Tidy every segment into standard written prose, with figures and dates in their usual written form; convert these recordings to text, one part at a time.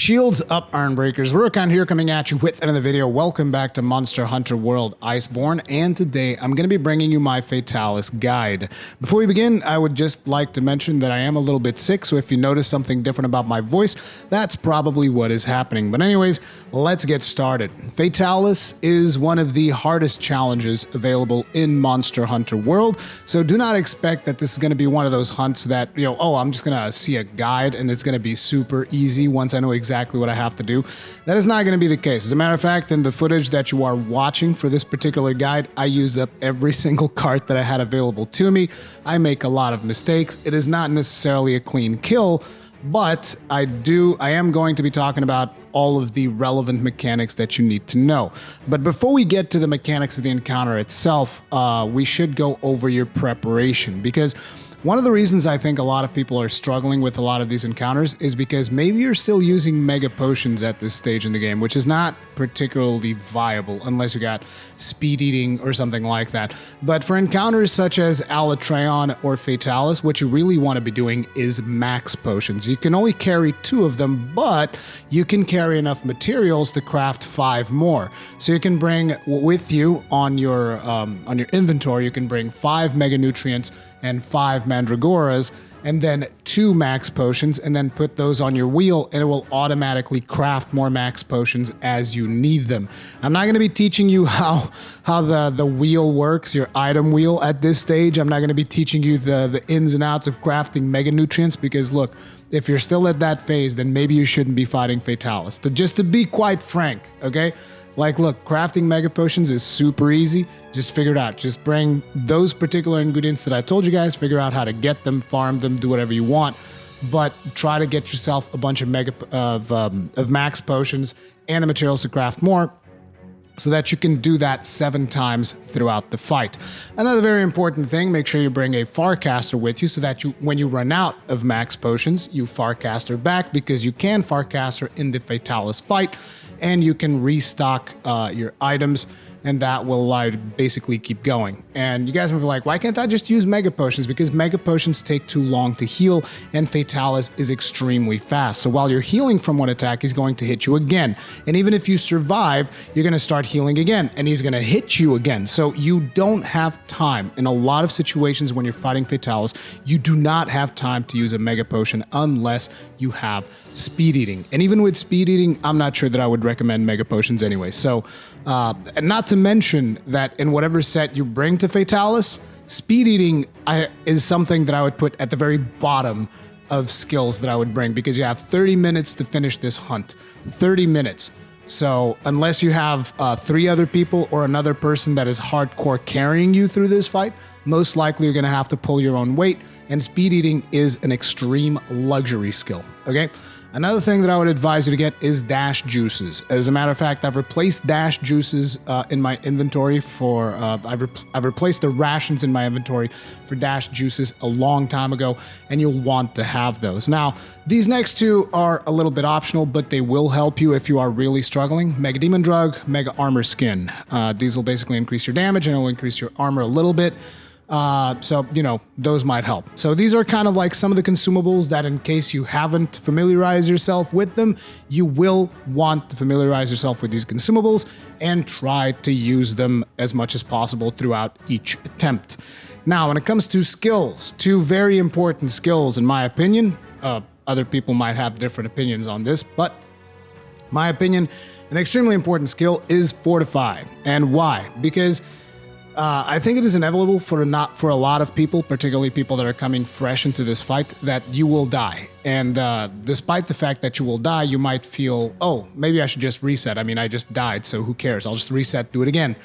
Shields up, Ironbreakers. Rurikhan here coming at you with another video. Welcome back to Monster Hunter World Iceborne, and today I'm going to be bringing you my Fatalis guide. Before we begin, I would just like to mention that I am a little bit sick, so if you notice something different about my voice, that's probably what is happening. But anyways, let's get started. Fatalis is one of the hardest challenges available in Monster Hunter World, so do not expect that this is going to be one of those hunts that, I'm just going to see a guide and it's going to be super easy once I know exactly what I have to do. That is not going to be the case. As a matter of fact, in the footage that you are watching for this particular guide, I used up every single cart that I had available to me. I make a lot of mistakes. It is not necessarily a clean kill, but I am going to be talking about all of the relevant mechanics that you need to know. But before we get to the mechanics of the encounter itself, we should go over your preparation, because one of the reasons I think a lot of people are struggling with a lot of these encounters is because maybe you're still using mega potions at this stage in the game, which is not particularly viable unless you got speed eating or something like that. But for encounters such as Alatreon or Fatalis, what you really want to be doing is max potions. You can only carry 2 of them, but you can carry enough materials to craft 5 more. So you can bring with you on your inventory, you can bring 5 mega nutrients and 5 mandragoras, and then 2 max potions, and then put those on your wheel, and it will automatically craft more max potions as you need them. I'm not going to be teaching you how the wheel works, your item wheel, at this stage. I'm not going to be teaching you the ins and outs of crafting mega nutrients, because look, if you're still at that phase, then maybe you shouldn't be fighting Fatalis. Just to be quite frank, okay? Like, look, crafting mega potions is super easy. Just figure it out. Just bring those particular ingredients that I told you guys, figure out how to get them, farm them, do whatever you want, but try to get yourself a bunch of max potions and the materials to craft more, so that you can do that 7 times throughout the fight. Another very important thing, make sure you bring a Farcaster with you, so that when you run out of max potions, you Farcaster back, because you can Farcaster in the Fatalis fight, and you can restock your items, and that will allow you to basically keep going. And you guys might be like, why can't I just use mega potions? Because mega potions take too long to heal, and Fatalis is extremely fast. So while you're healing from one attack, he's going to hit you again. And even if you survive, you're going to start healing again, and he's going to hit you again. So you don't have time. In a lot of situations when you're fighting Fatalis, you do not have time to use a mega potion unless you have speed eating. And even with speed eating, I'm not sure that I would recommend mega potions anyway. So, not to mention that in whatever set you bring to Fatalis, speed eating is something that I would put at the very bottom of skills that I would bring, because you have 30 minutes to finish this hunt. 30 minutes. So unless you have 3 other people or another person that is hardcore carrying you through this fight, most likely you're going to have to pull your own weight, and speed eating is an extreme luxury skill, okay? Another thing that I would advise you to get is dash juices. As a matter of fact, I've replaced dash juices in my inventory for, I've replaced the rations in my inventory for dash juices a long time ago, and you'll want to have those. Now, these next 2 are a little bit optional, but they will help you if you are really struggling. Mega Demon Drug, Mega Armor Skin. These will basically increase your damage, and it'll increase your armor a little bit. So, those might help. So these are kind of like some of the consumables that, in case you haven't familiarized yourself with them, you will want to familiarize yourself with these consumables and try to use them as much as possible throughout each attempt. Now, when it comes to skills, 2 very important skills, in my opinion. Other people might have different opinions on this, but my opinion, an extremely important skill is Fortify. And why? Because I think it is inevitable for a lot of people, particularly people that are coming fresh into this fight, that you will die. And despite the fact that you will die, you might feel, oh, maybe I should just reset. I mean, I just died, so who cares? I'll just reset, do it again.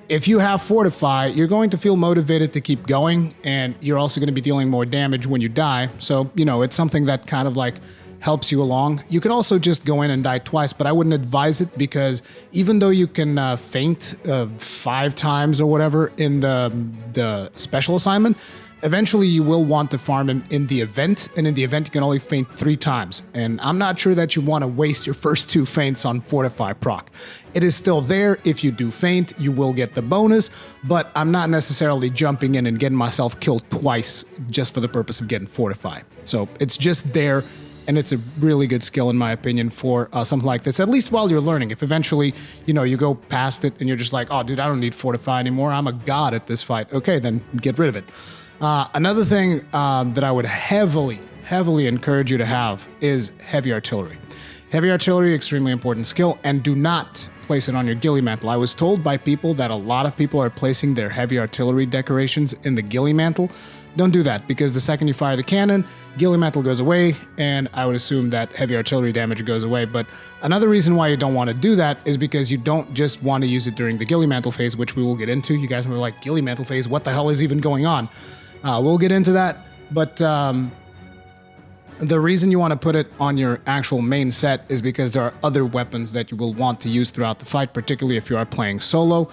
If you have Fortify, you're going to feel motivated to keep going, and you're also going to be dealing more damage when you die. So, it's something that kind of like helps you along. You can also just go in and die twice, but I wouldn't advise it, because even though you can faint 5 times or whatever in the special assignment, eventually you will want to farm him in the event, and in the event you can only faint 3 times. And I'm not sure that you want to waste your first 2 feints on Fortify proc. It is still there. If you do faint, you will get the bonus, but I'm not necessarily jumping in and getting myself killed twice just for the purpose of getting Fortify. So it's just there and it's a really good skill in my opinion for something like this, at least while you're learning. If eventually, you know, you go past it and you're just like, oh dude, I don't need fortify anymore, I'm a god at this fight, okay, then get rid of it. Another thing that I would heavily encourage you to have is heavy artillery. Heavy artillery, extremely important skill, and do not place it on your ghillie mantle. I was told by people that a lot of people are placing their heavy artillery decorations in the ghillie mantle. Don't do that, because the second you fire the cannon, ghillie mantle goes away, and I would assume that heavy artillery damage goes away. But another reason why you don't want to do that is because you don't just want to use it during the ghillie mantle phase, which we will get into. You guys will be like, ghillie mantle phase, what the hell is even going on? We'll get into that, but the reason you want to put it on your actual main set is because there are other weapons that you will want to use throughout the fight, particularly if you are playing solo,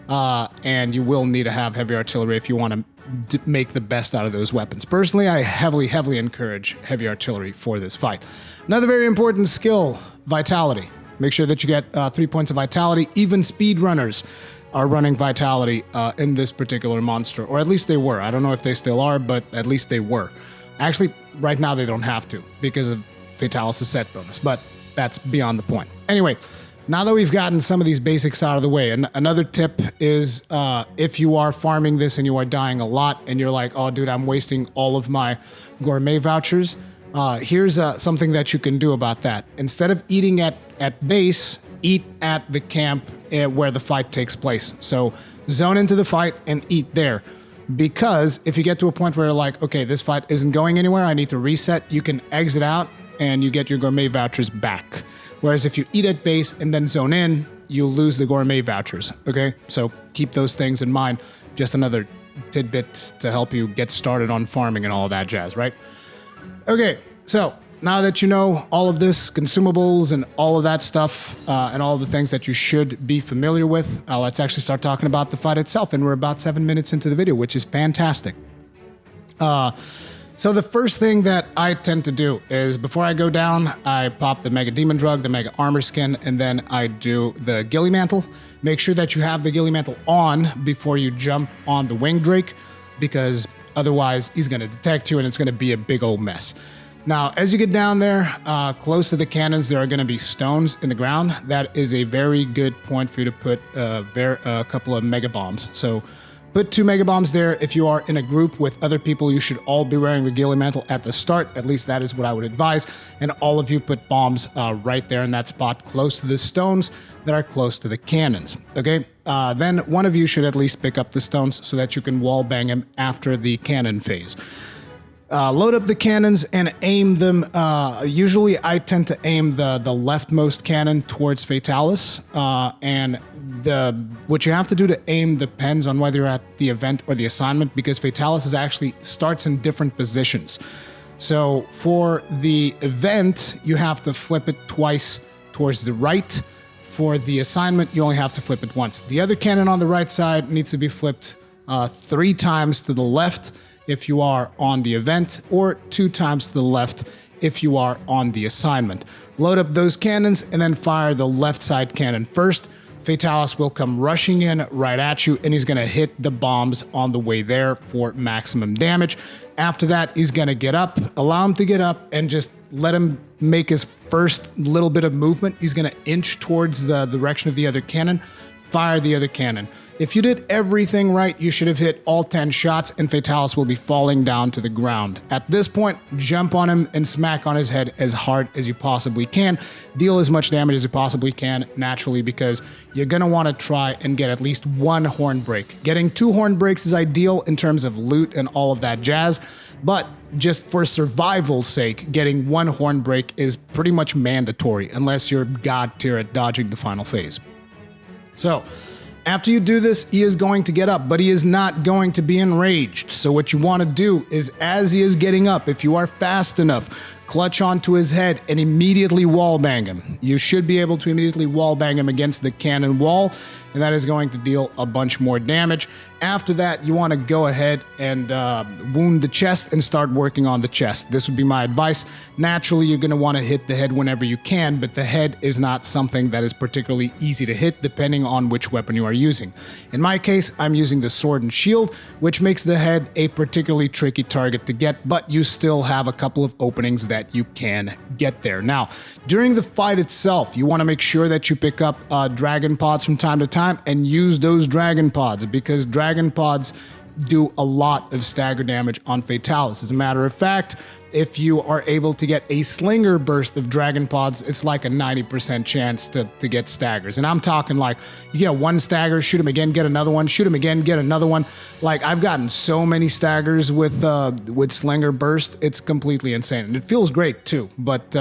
and you will need to have heavy artillery if you want to make the best out of those weapons. Personally, I heavily encourage heavy artillery for this fight. Another very important skill, vitality. Make sure that you get 3 points of vitality. Even speedrunners are running vitality in this particular monster, or at least they were. I don't know if they still are, but at least they were. Actually, right now they don't have to because of Fatalis' set bonus, but that's beyond the point. Anyway, now that we've gotten some of these basics out of the way, and another tip is if you are farming this and you are dying a lot and you're like, oh dude, I'm wasting all of my gourmet vouchers, here's something that you can do about that. Instead of eating at base, eat at the camp where the fight takes place. So zone into the fight and eat there. Because if you get to a point where you're like, okay, this fight isn't going anywhere, I need to reset, you can exit out and you get your gourmet vouchers back. Whereas if you eat at base and then zone in, you lose the gourmet vouchers, okay? So keep those things in mind. Just another tidbit to help you get started on farming and all that jazz, right? Okay, so now that you know all of this, consumables and all of that stuff, and all the things that you should be familiar with, let's actually start talking about the fight itself. And we're about 7 minutes into the video, which is fantastic. So the first thing that I tend to do is before I go down, I pop the Mega Demon Drug, the Mega Armor Skin, and then I do the Ghillie Mantle. Make sure that you have the Ghillie Mantle on before you jump on the Winged Drake, because otherwise he's going to detect you and it's going to be a big old mess. Now, as you get down there, close to the cannons, there are going to be stones in the ground. That is a very good point for you to put a couple of mega bombs. So put 2 mega bombs there. If you are in a group with other people, you should all be wearing the Ghillie Mantle at the start. At least that is what I would advise. And all of you put bombs right there in that spot close to the stones that are close to the cannons. Okay? Then one of you should at least pick up the stones so that you can wall bang him after the cannon phase. Load up the cannons and aim them. Usually I tend to aim the leftmost cannon towards Fatalis. And what you have to do to aim depends on whether you're at the event or the assignment, because Fatalis actually starts in different positions. So for the event, you have to flip it twice towards the right. For the assignment, you only have to flip it once. The other cannon on the right side needs to be flipped 3 times to the left if you are on the event, or 2 times to the left if you are on the assignment. Load up those cannons and then fire the left side cannon first. Fatalis will come rushing in right at you, and he's going to hit the bombs on the way there for maximum damage. After that, he's going to get up. Allow him to get up and just let him make his first little bit of movement. He's going to inch towards the direction of the other cannon. Fire the other cannon. If you did everything right, you should have hit all 10 shots and Fatalis will be falling down to the ground. At this point, jump on him and smack on his head as hard as you possibly can. Deal as much damage as you possibly can, naturally, because you're going to want to try and get at least 1 horn break. Getting 2 horn breaks is ideal in terms of loot and all of that jazz, but just for survival's sake, getting 1 horn break is pretty much mandatory unless you're god tier at dodging the final phase. So, after you do this, he is going to get up, but he is not going to be enraged. So what you want to do is, as he is getting up, if you are fast enough, clutch onto his head and immediately wallbang him. You should be able to immediately wallbang him against the cannon wall, and that is going to deal a bunch more damage. After that, you want to go ahead and wound the chest and start working on the chest. This would be my advice. Naturally, you're going to want to hit the head whenever you can, but the head is not something that is particularly easy to hit depending on which weapon you are using. In my case, I'm using the sword and shield, which makes the head a particularly tricky target to get, but you still have a couple of openings that that you can get there. Now, during the fight itself, you want to make sure that you pick up dragon pods from time to time and use those dragon pods, because dragon pods do a lot of stagger damage on Fatalis. As a matter of fact, if you are able to get a slinger burst of dragon pods, it's like a 90% chance to get staggers. And I'm talking like, you get one stagger, shoot him again, get another one, shoot him again, get another one. Like, I've gotten so many staggers with slinger burst, it's completely insane. And it feels great too, but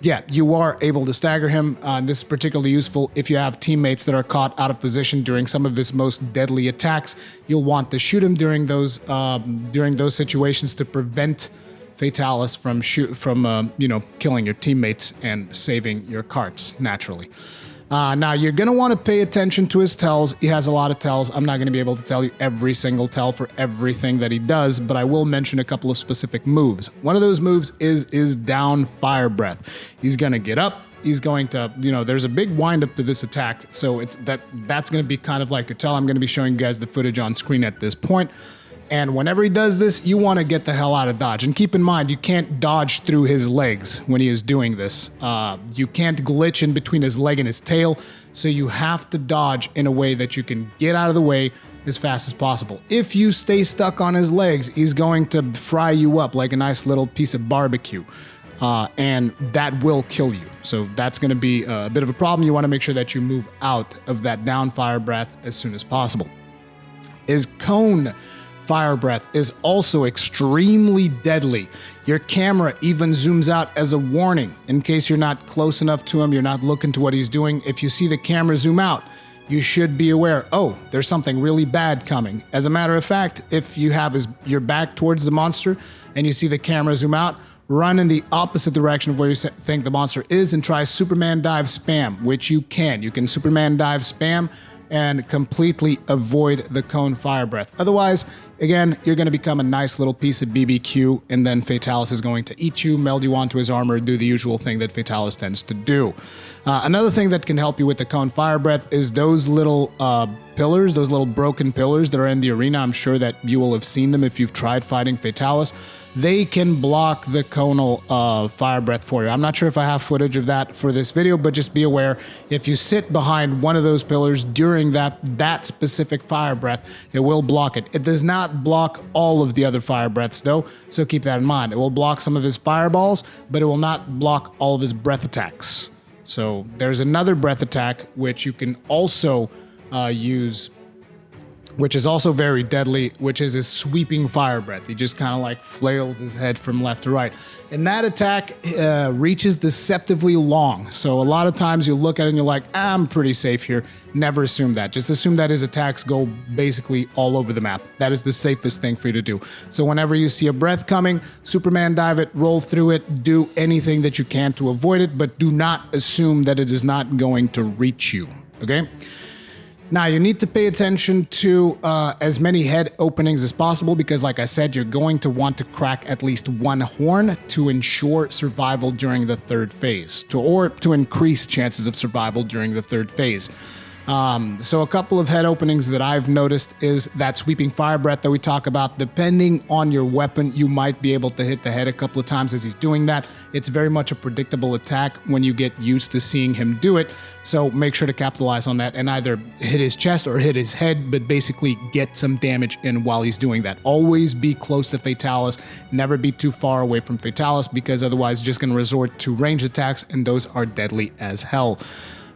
yeah, you are able to stagger him. This is particularly useful if you have teammates that are caught out of position during some of his most deadly attacks. You'll want to shoot him during those situations to prevent Fatalis from killing your teammates and saving your carts naturally. Now, you're going to want to pay attention to his tells. He has a lot of tells. I'm not going to be able to tell you every single tell for everything that he does, but I will mention a couple of specific moves. One of those moves is down fire breath. He's going to get up. He's going to, there's a big wind up to this attack, so that's going to be kind of like a tell. I'm going to be showing you guys the footage on screen at this point. And whenever he does this, you want to get the hell out of dodge. And keep in mind, you can't dodge through his legs when he is doing this. You can't glitch in between his leg and his tail, so you have to dodge in a way that you can get out of the way as fast as possible. If you stay stuck on his legs, he's going to fry you up like a nice little piece of barbecue. And that will kill you. So that's going to be a bit of a problem. You want to make sure that you move out of that down fire breath as soon as possible. His cone fire breath is also extremely deadly. Your camera even zooms out as a warning in case you're not close enough to him, you're not looking to what he's doing. If you see the camera zoom out, you should be aware, oh, there's something really bad coming. As a matter of fact, if you have your back towards the monster and you see the camera zoom out, run in the opposite direction of where you think the monster is and try Superman dive spam, which you can. You can Superman dive spam and completely avoid the cone fire breath. Otherwise, again, you're going to become a nice little piece of BBQ, and then Fatalis is going to eat you, meld you onto his armor, do the usual thing that Fatalis tends to do. Another thing that can help you with the cone fire breath is those little pillars, those little broken pillars that are in the arena. I'm sure that you will have seen them if you've tried fighting Fatalis. They can block the conal fire breath for you. I'm not sure if I have footage of that for this video, but just be aware, if you sit behind one of those pillars during that specific fire breath, it will block it. It does not block all of the other fire breaths though, so keep that in mind. It will block some of his fireballs, but it will not block all of his breath attacks. So there's another breath attack which you can also use, which is also very deadly, which is his sweeping fire breath. He just kind of like flails his head from left to right. And that attack reaches deceptively long. So a lot of times you look at it and you're like, I'm pretty safe here. Never assume that. Just assume that his attacks go basically all over the map. That is the safest thing for you to do. So whenever you see a breath coming, Superman dive it, roll through it, do anything that you can to avoid it, but do not assume that it is not going to reach you, okay? Now, you need to pay attention to as many head openings as possible because, like I said, you're going to want to crack at least one horn to ensure survival during the third phase, or to increase chances of survival during the third phase. So a couple of head openings that I've noticed is that sweeping fire breath that we talk about. Depending on your weapon, you might be able to hit the head a couple of times as he's doing that. It's very much a predictable attack when you get used to seeing him do it. So make sure to capitalize on that and either hit his chest or hit his head, but basically get some damage in while he's doing that. Always be close to Fatalis. Never be too far away from Fatalis because otherwise you're just going to resort to ranged attacks, and those are deadly as hell.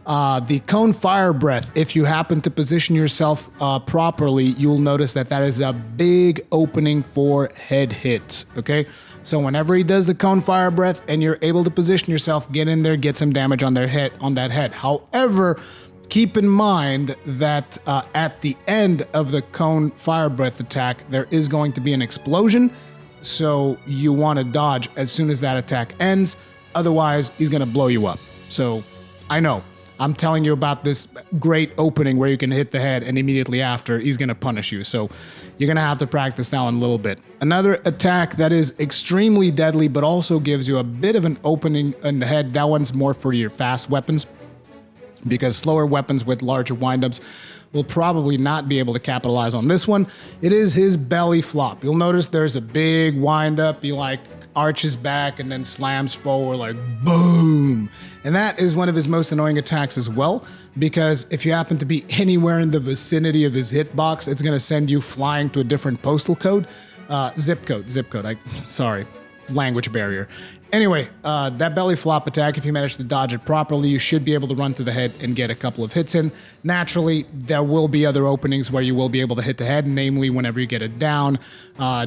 The cone fire breath, if you happen to position yourself properly, you'll notice that that is a big opening for head hits, okay? So whenever he does the cone fire breath and you're able to position yourself, get in there, get some damage on that head. However, keep in mind that at the end of the cone fire breath attack, there is going to be an explosion, so you want to dodge as soon as that attack ends. Otherwise, he's going to blow you up. So I know. I'm telling you about this great opening where you can hit the head and immediately after he's going to punish you. So you're going to have to practice now in a little bit. Another attack that is extremely deadly but also gives you a bit of an opening in the head. That one's more for your fast weapons because slower weapons with larger windups will probably not be able to capitalize on this one. It is his belly flop. You'll notice there's a big windup. He like arches back and then slams forward like boom. And that is one of his most annoying attacks as well, because if you happen to be anywhere in the vicinity of his hitbox, it's going to send you flying to a different postal code. Zip code. Sorry, language barrier. Anyway, that belly flop attack, if you manage to dodge it properly, you should be able to run to the head and get a couple of hits in. Naturally, there will be other openings where you will be able to hit the head, namely whenever you get it down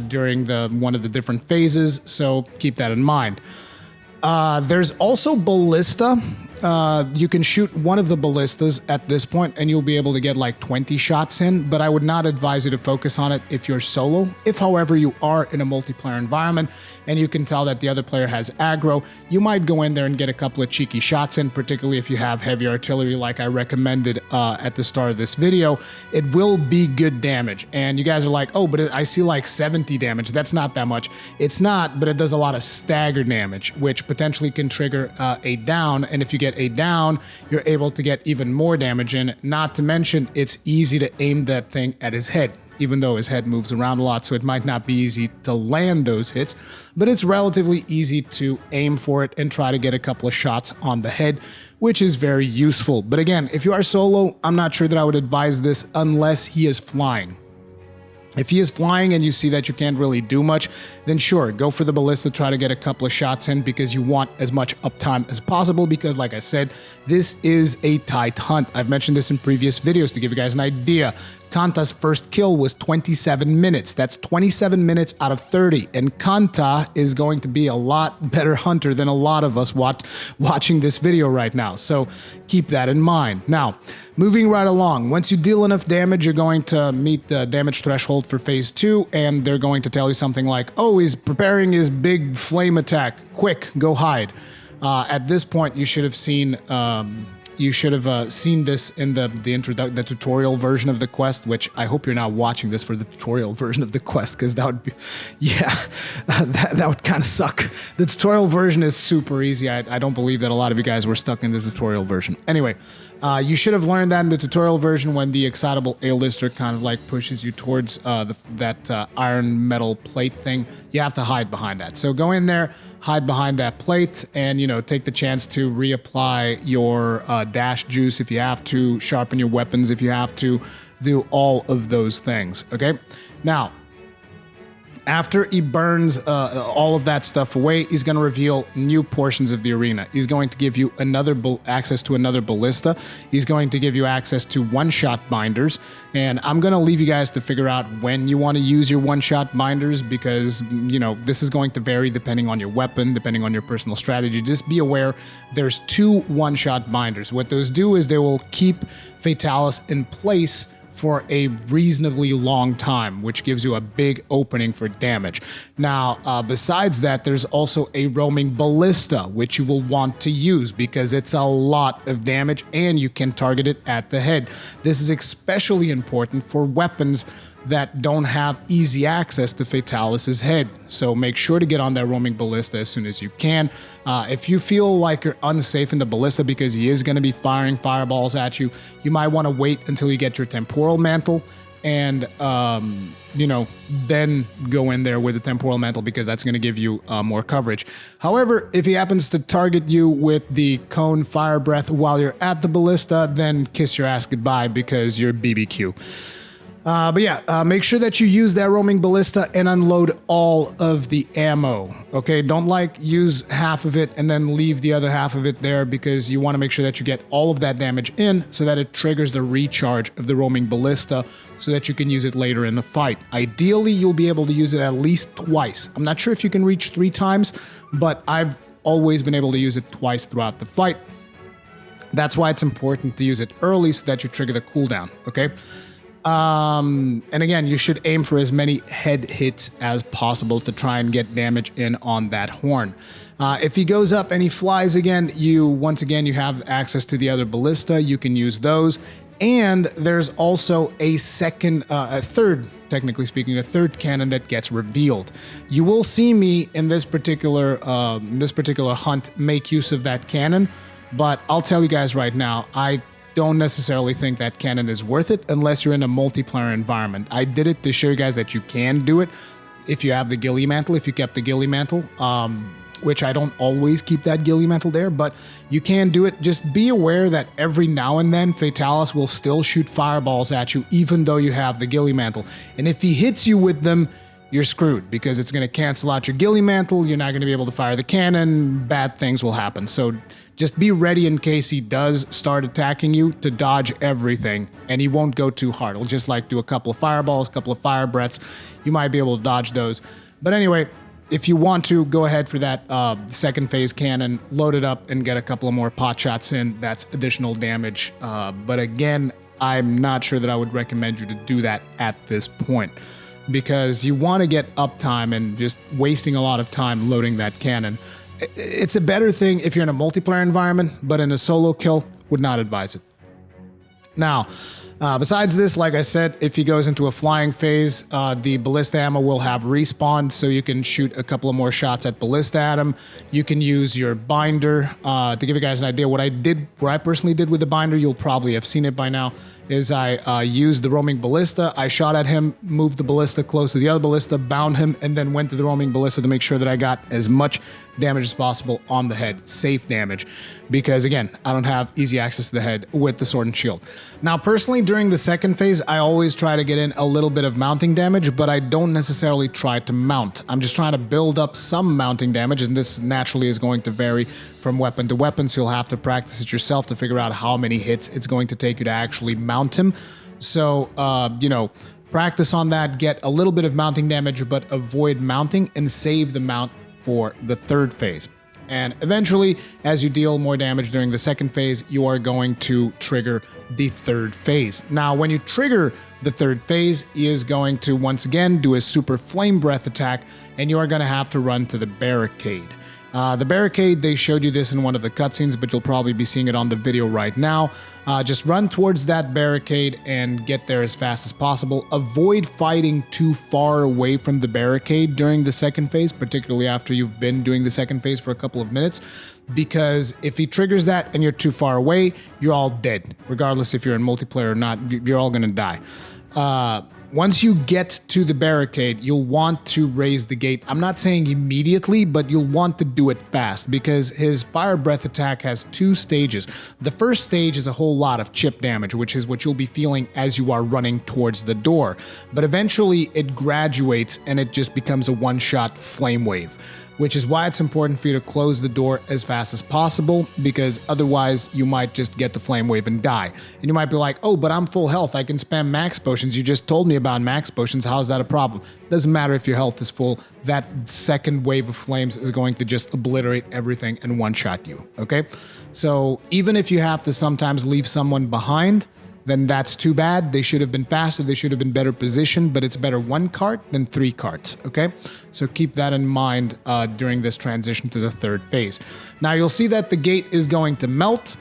during one of the different phases, so keep that in mind. There's also Ballista. You can shoot one of the ballistas at this point and you'll be able to get like 20 shots in, but I would not advise you to focus on it if you're solo. If, however, you are in a multiplayer environment and you can tell that the other player has aggro, you might go in there and get a couple of cheeky shots in, particularly if you have heavy artillery like I recommended at the start of this video. It will be good damage. And you guys are like, oh, but I see like 70 damage. That's not that much. It's not, but it does a lot of stagger damage, which potentially can trigger a down. And if you get a down, you're able to get even more damage in. Not to mention, it's easy to aim that thing at his head, even though his head moves around a lot, so it might not be easy to land those hits, but it's relatively easy to aim for it and try to get a couple of shots on the head, which is very useful. But again, if you are solo, I'm not sure that I would advise this unless he is flying. If he is flying and you see that you can't really do much, then sure, go for the ballista, try to get a couple of shots in because you want as much uptime as possible because, like I said, this is a tight hunt. I've mentioned this in previous videos to give you guys an idea. Kanta's first kill was 27 minutes. That's 27 minutes out of 30. And Kanta is going to be a lot better hunter than a lot of us watching this video right now. So keep that in mind. Now, moving right along, once you deal enough damage, you're going to meet the damage threshold for phase 2, and they're going to tell you something like, oh, he's preparing his big flame attack. Quick, go hide. At this point, you should have seen this in the tutorial version of the quest, which I hope you're not watching this for the tutorial version of the quest, because that would be, yeah, that would kind of suck. The tutorial version is super easy. I don't believe that a lot of you guys were stuck in the tutorial version. Anyway, you should have learned that in the tutorial version when the excitable A-lister kind of like pushes you towards that iron metal plate thing. You have to hide behind that. So go in there, hide behind that plate, and, you know, take the chance to reapply your dash juice if you have to, sharpen your weapons if you have to, do all of those things, okay? Now, after he burns all of that stuff away, he's going to reveal new portions of the arena. He's going to give you access to another ballista. He's going to give you access to one-shot binders. And I'm going to leave you guys to figure out when you want to use your one-shot binders because, you know, this is going to vary depending on your weapon, depending on your personal strategy. Just be aware there's 2 one-shot binders. What those do is they will keep Fatalis in place for a reasonably long time, which gives you a big opening for damage. Now, besides that, there's also a roaming ballista, which you will want to use because it's a lot of damage and you can target it at the head. This is especially important for weapons that don't have easy access to Fatalis's head. So make sure to get on that roaming ballista as soon as you can. If you feel like you're unsafe in the ballista because he is going to be firing fireballs at you, you might want to wait until you get your temporal mantle and, you know, then go in there with the temporal mantle because that's going to give you more coverage. However, if he happens to target you with the cone fire breath while you're at the ballista, then kiss your ass goodbye because you're BBQ. But yeah, make sure that you use that roaming ballista and unload all of the ammo, okay? Don't like use half of it and then leave the other half of it there because you want to make sure that you get all of that damage in so that it triggers the recharge of the roaming ballista so that you can use it later in the fight. Ideally, you'll be able to use it at least twice. I'm not sure if you can reach 3 times, but I've always been able to use it twice throughout the fight. That's why it's important to use it early so that you trigger the cooldown, okay? And again, you should aim for as many head hits as possible to try and get damage in on that horn. If he goes up and he flies again, once again, you have access to the other ballista. You can use those. And there's also a third, technically speaking, a third cannon that gets revealed. You will see me in this particular hunt make use of that cannon, but I'll tell you guys right now, I don't necessarily think that cannon is worth it unless you're in a multiplayer environment. I did it to show you guys that you can do it, if you have the ghillie mantle, if you kept the ghillie mantle, which I don't always keep that ghillie mantle there, but you can do it. Just be aware that every now and then Fatalis will still shoot fireballs at you even though you have the ghillie mantle. And if he hits you with them, you're screwed because it's going to cancel out your ghillie mantle. You're not going to be able to fire the cannon. Bad things will happen. So just be ready in case he does start attacking you to dodge everything, and he won't go too hard. He'll just like do a couple of fireballs, a couple of fire breaths. You might be able to dodge those. But anyway, if you want to, go ahead for that second phase cannon, load it up and get a couple of more pot shots in. That's additional damage. But again, I'm not sure that I would recommend you to do that at this point, because you want to get uptime, and just wasting a lot of time loading that cannon. It's a better thing if you're in a multiplayer environment, but in a solo kill, would not advise it. Now, besides this, like I said, if he goes into a flying phase, the ballista ammo will have respawn, so you can shoot a couple of more shots at ballista at him. You can use your binder. To give you guys an idea, what I personally did with the binder, you'll probably have seen it by now, is I used the roaming ballista. I shot at him, moved the ballista close to the other ballista, bound him, and then went to the roaming ballista to make sure that I got as much damage as possible on the head, safe damage, because again, I don't have easy access to the head with the sword and shield. Now, personally, during the second phase, I always try to get in a little bit of mounting damage, but I don't necessarily try to mount. I'm just trying to build up some mounting damage, and this naturally is going to vary from weapon to weapon, so you'll have to practice it yourself to figure out how many hits it's going to take you to actually mount him. So, you know, practice on that, get a little bit of mounting damage, but avoid mounting and save the mount for the third phase. And eventually, as you deal more damage during the second phase, you are going to trigger the third phase. Now, when you trigger the third phase, he is going to once again do a super flame breath attack, and you are going to have to run to the barricade. The barricade, they showed you this in one of the cutscenes, but you'll probably be seeing it on the video right now. Just run towards that barricade and get there as fast as possible. Avoid fighting too far away from the barricade during the second phase, particularly after you've been doing the second phase for a couple of minutes, because if he triggers that and you're too far away, you're all dead. Regardless if you're in multiplayer or not, you're all gonna die. Once you get to the barricade, you'll want to raise the gate. I'm not saying immediately, but you'll want to do it fast because his fire breath attack has 2 stages. The first stage is a whole lot of chip damage, which is what you'll be feeling as you are running towards the door. But eventually it graduates and it just becomes a one-shot flame wave, which is why it's important for you to close the door as fast as possible, because otherwise you might just get the flame wave and die. And you might be like, oh, but I'm full health, I can spam max potions. You just told me about max potions, how's that a problem? Doesn't matter if your health is full, that second wave of flames is going to just obliterate everything and one-shot you, okay? So even if you have to sometimes leave someone behind, then that's too bad. They should have been faster, they should have been better positioned, but it's better 1 cart than 3 carts, okay? So keep that in mind during this transition to the third phase. Now you'll see that the gate is going to melt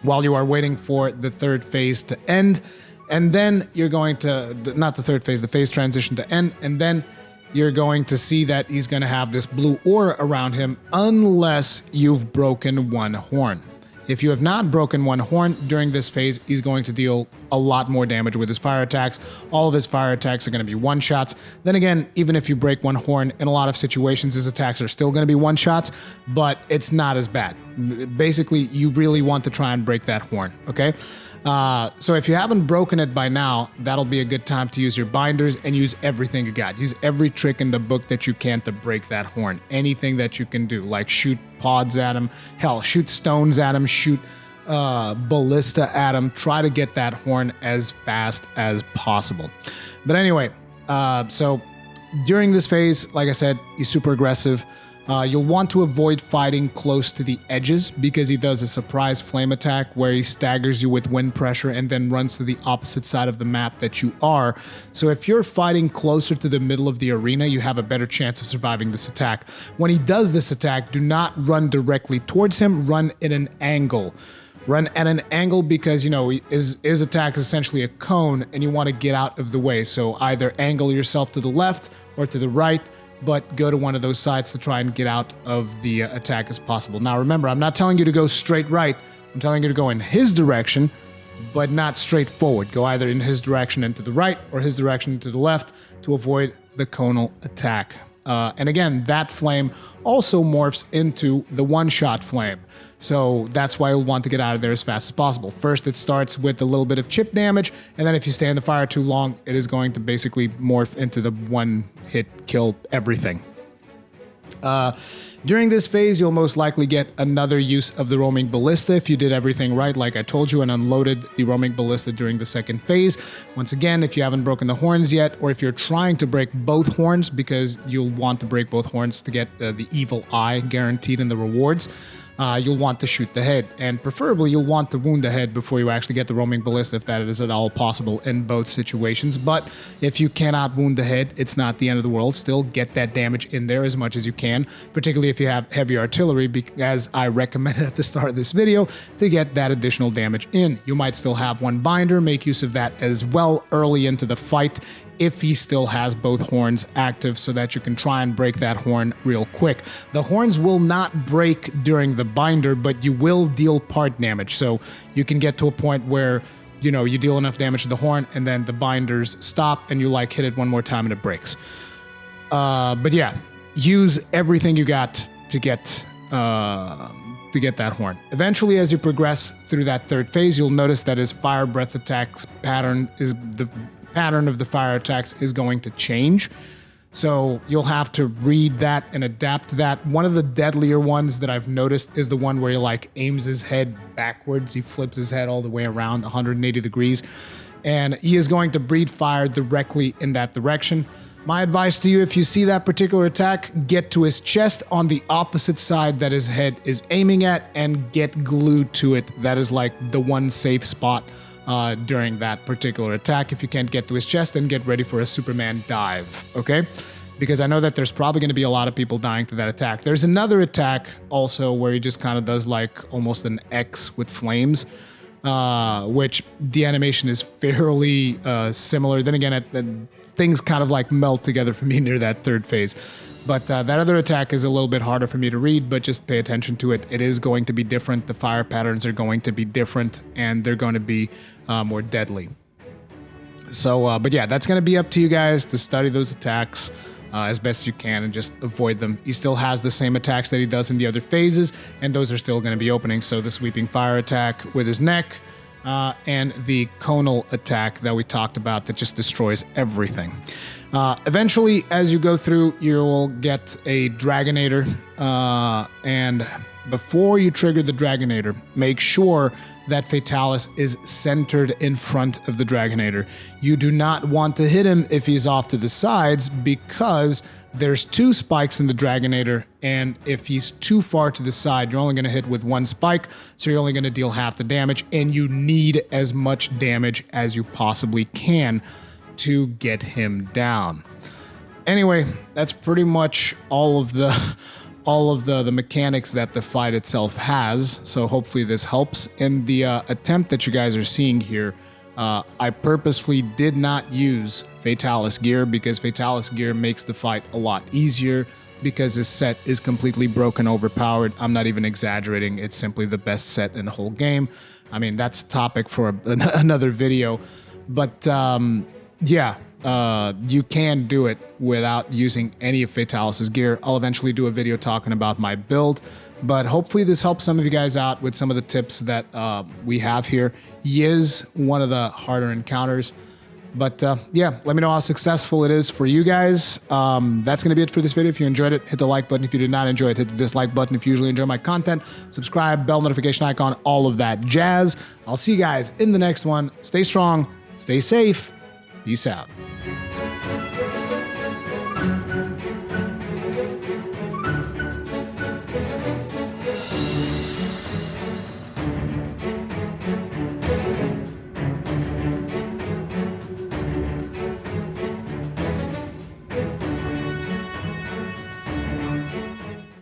while you are waiting for the third phase to end, and then you're going to, not the third phase, the phase transition to end, and then you're going to see that he's going to have this blue aura around him unless you've broken 1 horn. If you have not broken 1 horn during this phase, he's going to deal a lot more damage with his fire attacks. All of his fire attacks are going to be one-shots. Then again, even if you break 1 horn, in a lot of situations, his attacks are still going to be one-shots, but it's not as bad. Basically, you really want to try and break that horn, okay? So if you haven't broken it by now, that'll be a good time to use your binders and use everything you got. Use every trick in the book that you can to break that horn. Anything that you can do, like shoot pods at him, hell, shoot stones at him, shoot ballista at him. Try to get that horn as fast as possible. But anyway, so during this phase, like I said, he's super aggressive. You'll want to avoid fighting close to the edges because he does a surprise flame attack where he staggers you with wind pressure and then runs to the opposite side of the map that you are. So if you're fighting closer to the middle of the arena, you have a better chance of surviving this attack. When he does this attack, do not run directly towards him, run in an angle. Run at an angle because, you know, his attack is essentially a cone and you want to get out of the way. So either angle yourself to the left or to the right, but go to one of those sides to try and get out of the attack as possible. Now remember, I'm not telling you to go straight right. I'm telling you to go in his direction, but not straight forward. Go either in his direction and to the right or his direction and to the left to avoid the conal attack. And again, that flame also morphs into the one-shot flame. So that's why you'll want to get out of there as fast as possible. First, it starts with a little bit of chip damage, and then if you stay in the fire too long, it is going to basically morph into the one-hit kill everything. During this phase, you'll most likely get another use of the roaming ballista if you did everything right, like I told you, and unloaded the roaming ballista during the second phase. Once again, if you haven't broken the horns yet, or if you're trying to break both horns, because you'll want to break both horns to get the evil eye guaranteed in the rewards, you'll want to shoot the head, and preferably you'll want to wound the head before you actually get the roaming ballista, if that is at all possible in both situations. But if you cannot wound the head, it's not the end of the world. Still get that damage in there as much as you can, particularly if you have heavy artillery, as I recommended at the start of this video, to get that additional damage in. You might still have one binder, make use of that as well early into the fight if he still has both horns active, so that you can try and break that horn real quick. The horns will not break during the binder, but you will deal part damage. So you can get to a point where, you know, you deal enough damage to the horn and then the binders stop and you like hit it one more time and it breaks. But yeah, use everything you got to get that horn. Eventually, as you progress through that third phase, you'll notice that his fire breath attacks pattern of the fire attacks is going to change. So you'll have to read that and adapt to that. One of the deadlier ones that I've noticed is the one where he like aims his head backwards. He flips his head all the way around 180 degrees, and he is going to breathe fire directly in that direction. My advice to you, if you see that particular attack, get to his chest on the opposite side that his head is aiming at and get glued to it. That is like the one safe spot during that particular attack. If you can't get to his chest, then get ready for a Superman dive, okay? Because I know that there's probably going to be a lot of people dying to that attack. There's another attack also where he just kind of does like almost an X with flames, which the animation is fairly similar. Then again, things kind of like melt together for me near that third phase. But that other attack is a little bit harder for me to read, but just pay attention to it. It is going to be different. The fire patterns are going to be different, and they're going to be more deadly. So, but yeah, that's going to be up to you guys to study those attacks as best you can and just avoid them. He still has the same attacks that he does in the other phases, and those are still going to be opening. So the sweeping fire attack with his neck, and the conal attack that we talked about that just destroys everything. Eventually, as you go through, you'll get a Dragonator, and before you trigger the Dragonator, make sure that Fatalis is centered in front of the Dragonator. You do not want to hit him if he's off to the sides, because there's 2 spikes in the Dragonator, and if he's too far to the side, you're only going to hit with 1 spike, so you're only going to deal half the damage, and you need as much damage as you possibly can to get him down. Anyway, that's pretty much all of the mechanics that the fight itself has. So hopefully this helps. In the attempt that you guys are seeing here, I purposefully did not use Fatalis gear, because Fatalis gear makes the fight a lot easier, because this set is completely broken, overpowered. I'm not even exaggerating. It's simply the best set in the whole game. I mean, that's a topic for another video. But yeah, you can do it without using any of Fatalis' gear. I'll eventually do a video talking about my build, but hopefully this helps some of you guys out with some of the tips that we have here. He is one of the harder encounters, but yeah, let me know how successful it is for you guys. That's going to be it for this video. If you enjoyed it, hit the like button. If you did not enjoy it, hit the dislike button. If you usually enjoy my content, subscribe, bell notification icon, all of that jazz. I'll see you guys in the next one. Stay strong, stay safe, peace out.